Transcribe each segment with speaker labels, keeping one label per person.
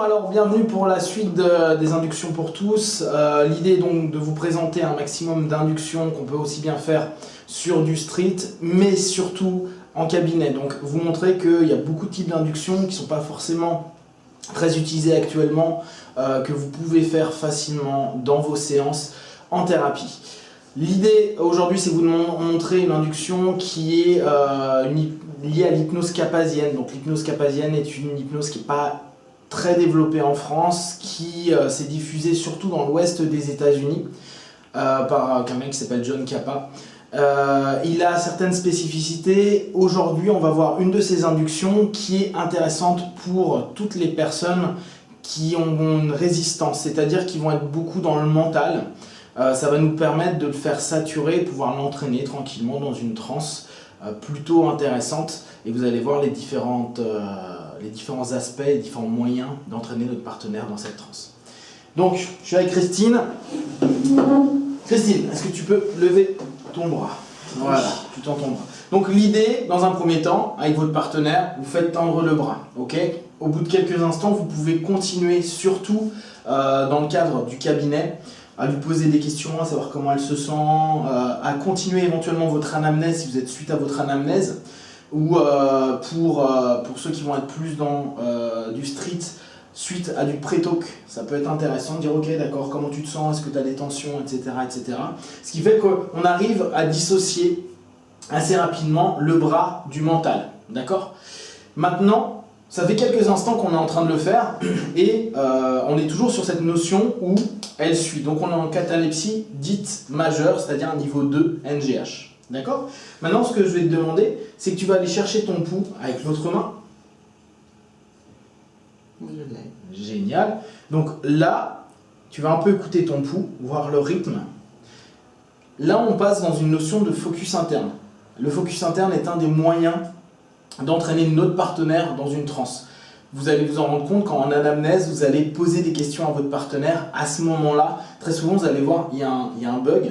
Speaker 1: alors bienvenue pour la suite des inductions pour tous. L'idée est donc de vous présenter un maximum d'inductions qu'on peut aussi bien faire sur du street, mais surtout en cabinet. Donc vous montrer qu'il y a beaucoup de types d'inductions qui ne sont pas forcément très utilisées actuellement, que vous pouvez faire facilement dans vos séances en thérapie. L'idée aujourd'hui, c'est de vous montrer une induction qui est liée à l'hypnose capasienne. Donc l'hypnose capasienne est une hypnose qui n'est pas très développée en France, qui s'est diffusée surtout dans l'ouest des États-Unis par un mec qui s'appelle Jon Kappa. Il a certaines spécificités. Aujourd'hui, on va voir une de ces inductions qui est intéressante pour toutes les personnes qui ont une résistance, c'est-à-dire qui vont être beaucoup dans le mental. Ça va nous permettre de le faire saturer et de pouvoir l'entraîner tranquillement dans une transe plutôt intéressante. Et vous allez voir les différents aspects, les différents moyens d'entraîner notre partenaire dans cette transe. Donc, je suis avec Christine. Christine, est-ce que tu peux lever ton bras? Voilà, tu tends ton bras. Donc l'idée, dans un premier temps, avec votre partenaire, vous faites tendre le bras. Ok? Au bout de quelques instants, vous pouvez continuer, surtout dans le cadre du cabinet, à lui poser des questions, à savoir comment elle se sent, à continuer éventuellement votre anamnèse si vous êtes suite à votre anamnèse, ou pour ceux qui vont être plus dans du street, suite à du pré-talk, ça peut être intéressant de dire ok d'accord, comment tu te sens, est-ce que tu as des tensions, etc., etc. Ce qui fait qu'on arrive à dissocier assez rapidement le bras du mental, d'accord? Maintenant, ça fait quelques instants qu'on est en train de le faire et on est toujours sur cette notion où elle suit. Donc on est en catalepsie dite majeure, c'est-à-dire un niveau 2 NGH. D'accord? Maintenant, ce que je vais te demander, c'est que tu vas aller chercher ton pouls avec l'autre main.
Speaker 2: Je l'ai.
Speaker 1: Génial. Donc là, tu vas un peu écouter ton pouls, voir le rythme. Là, on passe dans une notion de focus interne. Le focus interne est un des moyens d'entraîner notre partenaire dans une transe. Vous allez vous en rendre compte quand en anamnèse, vous allez poser des questions à votre partenaire. À ce moment-là, très souvent, vous allez voir, il y a un bug,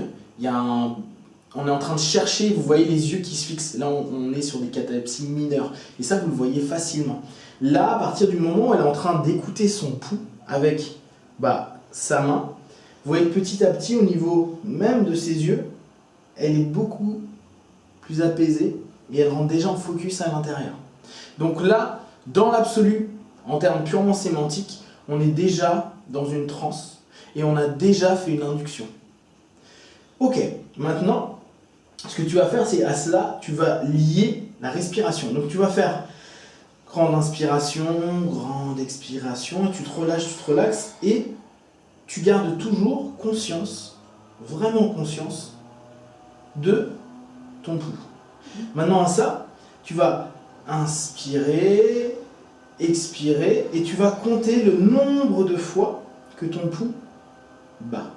Speaker 1: on est en train de chercher, vous voyez les yeux qui se fixent. Là, on est sur des catalepsies mineures. Et ça, vous le voyez facilement. Là, à partir du moment où elle est en train d'écouter son pouls avec sa main, vous voyez que petit à petit, au niveau même de ses yeux, elle est beaucoup plus apaisée et elle rentre déjà en focus à l'intérieur. Donc là, dans l'absolu, en termes purement sémantiques, on est déjà dans une transe et on a déjà fait une induction. Ok, maintenant, ce que tu vas faire, c'est à cela, tu vas lier la respiration. Donc tu vas faire grande inspiration, grande expiration, et tu te relaxes et tu gardes toujours conscience, vraiment conscience, de ton pouls. Maintenant à ça, tu vas inspirer, expirer, et tu vas compter le nombre de fois que ton pouls bat.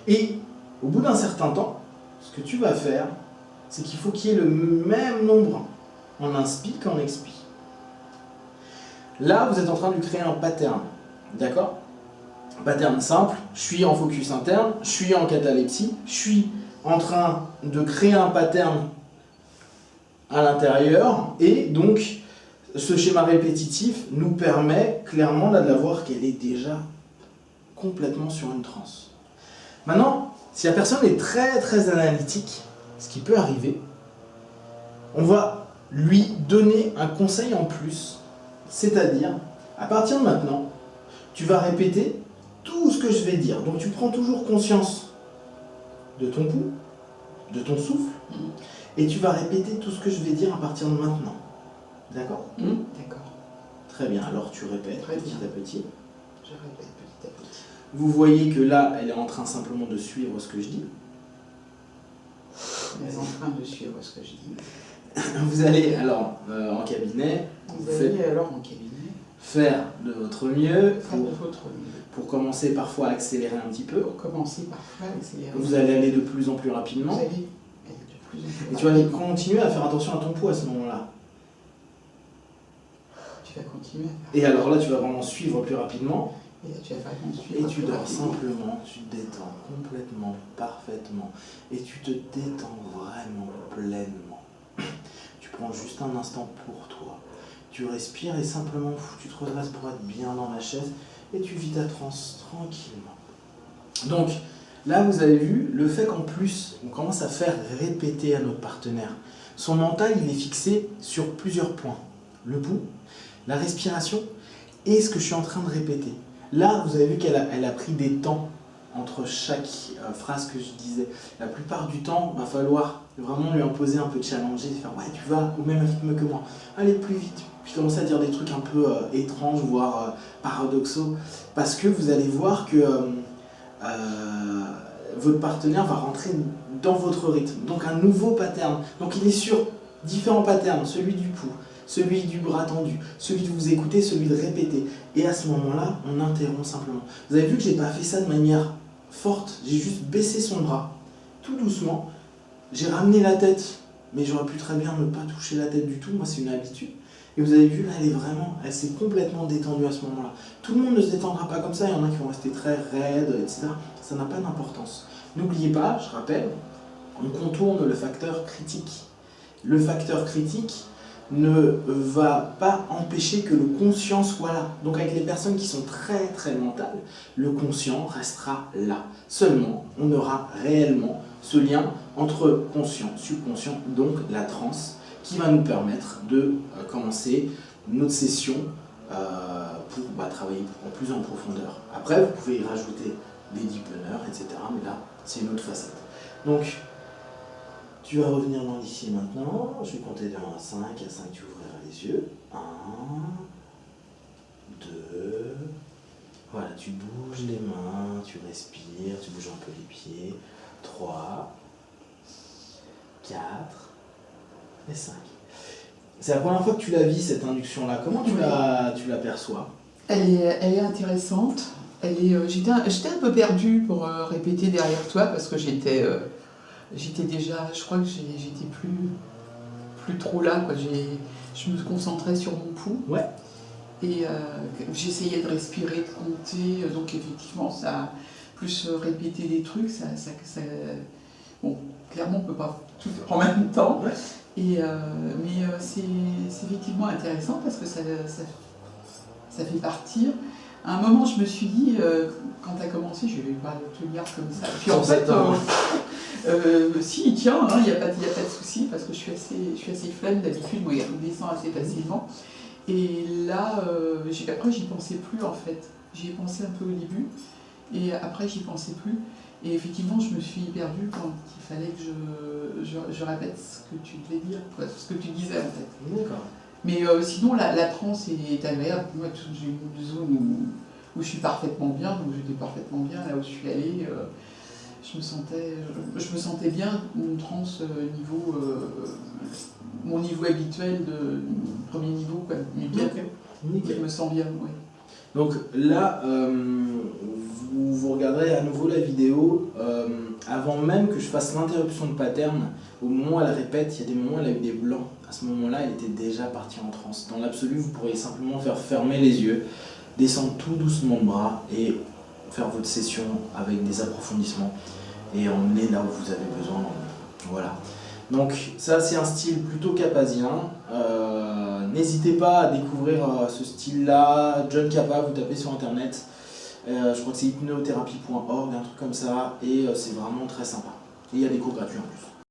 Speaker 1: Et au bout d'un certain temps, ce que tu vas faire, c'est qu'il faut qu'il y ait le même nombre en inspire qu'en expire. Là, vous êtes en train de créer un pattern, d'accord? Un pattern simple, je suis en focus interne, je suis en catalepsie, je suis en train de créer un pattern à l'intérieur, et donc ce schéma répétitif nous permet clairement là, de la voir qu'elle est déjà complètement sur une transe. Maintenant, si la personne est très très analytique, ce qui peut arriver, on va lui donner un conseil en plus, c'est-à-dire, à partir de maintenant, tu vas répéter tout ce que je vais dire. Donc tu prends toujours conscience de ton pouls, de ton souffle, et tu vas répéter tout ce que je vais dire à partir de maintenant. D'accord?
Speaker 2: D'accord.
Speaker 1: Très bien, alors tu répètes petit à petit.
Speaker 2: Je répète petit à petit.
Speaker 1: Vous voyez que là, elle est en train simplement de suivre ce que je dis.
Speaker 2: Elle est en train de suivre ce que je dis.
Speaker 1: Vous allez alors en cabinet, faire de votre mieux pour commencer parfois à accélérer un petit peu. Vous allez aller de plus en plus rapidement. Et tu vas continuer à faire attention à ton pouls à ce moment-là.
Speaker 2: Tu vas continuer à faire.
Speaker 1: Et alors là, tu vas vraiment suivre plus rapidement.
Speaker 2: Et
Speaker 1: tu dors simplement, tu te détends complètement, parfaitement. Et tu te détends vraiment pleinement. Tu prends juste un instant pour toi. Tu respires et simplement tu te redresses pour être bien dans la chaise et tu vis ta transe tranquillement. Donc là, vous avez vu le fait qu'en plus, on commence à faire répéter à notre partenaire. Son mental, il est fixé sur plusieurs points. Le pouls, la respiration et ce que je suis en train de répéter. Là, vous avez vu qu'elle a pris des temps entre chaque phrase que je disais. La plupart du temps, il va falloir vraiment lui imposer un peu de challenger, faire « ouais, tu vas au même rythme que moi, allez plus vite ». Puis commencer à dire des trucs un peu étranges, voire paradoxaux, parce que vous allez voir que votre partenaire va rentrer dans votre rythme. Donc un nouveau pattern. Donc il est sur différents patterns, celui du pouls, celui du bras tendu, celui de vous écouter, celui de répéter. Et à ce moment-là, on interrompt simplement. Vous avez vu que je n'ai pas fait ça de manière forte, j'ai juste baissé son bras, tout doucement. J'ai ramené la tête, mais j'aurais pu très bien ne pas toucher la tête du tout, moi c'est une habitude. Et vous avez vu, là, elle s'est complètement détendue à ce moment-là. Tout le monde ne se détendra pas comme ça, il y en a qui vont rester très raides, etc. Ça n'a pas d'importance. N'oubliez pas, je rappelle, on contourne le facteur critique. Le facteur critique ne va pas empêcher que le conscient soit là. Donc avec les personnes qui sont très très mentales, le conscient restera là. Seulement, on aura réellement ce lien entre conscient, subconscient, donc la transe, qui va nous permettre de commencer notre session pour travailler en plus en profondeur. Après, vous pouvez y rajouter des deep learners, etc. Mais là, c'est une autre facette. Donc, tu vas revenir dans l'ici et maintenant. Je vais compter de 1 à 5. À 5, tu ouvriras les yeux. 1, 2. Voilà, tu bouges les mains, tu respires, tu bouges un peu les pieds. 3, 4 et 5. C'est la première fois que tu la vis, cette induction-là. Comment tu l'aperçois ?
Speaker 2: Elle est intéressante. J'étais un peu perdue pour répéter derrière toi parce que j'étais déjà, je crois que j'étais plus trop là, quoi. Je me concentrais sur mon pouls.
Speaker 1: Ouais.
Speaker 2: Et j'essayais de respirer, de compter. Donc effectivement, ça plus répéter des trucs, ça bon, clairement, on ne peut pas tout faire en même temps.
Speaker 1: Ouais.
Speaker 2: Mais c'est effectivement intéressant parce que ça fait partir. À un moment, je me suis dit, quand tu as commencé, je ne vais pas te lire comme ça. Puis en fait, si, tiens, il n'y a pas de souci parce que je suis assez flemme d'habitude, moi, il descend assez facilement. Et là, après, j'y pensais plus en fait. J'y ai pensé un peu au début et après, j'y pensais plus. Et effectivement, je me suis perdue quand il fallait que je répète ce que tu devais dire, quoi, ce que tu disais en fait.
Speaker 1: D'accord.
Speaker 2: Mais sinon, la transe est agréable. Moi, j'ai une zone où je suis parfaitement bien, donc j'étais parfaitement bien là où je suis allée. Je me sentais bien, une transe niveau, mon niveau habituel de premier niveau, quoi. Mais bien,
Speaker 1: Nickel.
Speaker 2: je me sens bien, oui.
Speaker 1: Donc là, vous regarderez à nouveau la vidéo. Avant même que je fasse l'interruption de pattern, au moment où elle répète, il y a des moments où elle a eu des blancs. À ce moment-là, elle était déjà partie en transe. Dans l'absolu, vous pourriez simplement faire fermer les yeux, descendre tout doucement le bras et faire votre session avec des approfondissements et emmener là où vous avez besoin. Voilà. Donc ça, c'est un style plutôt kapazien. N'hésitez pas à découvrir ce style-là. John Kappa, vous tapez sur internet. Je crois que c'est hypnothérapie.org, un truc comme ça. Et c'est vraiment très sympa. Et il y a des cours gratuits en plus.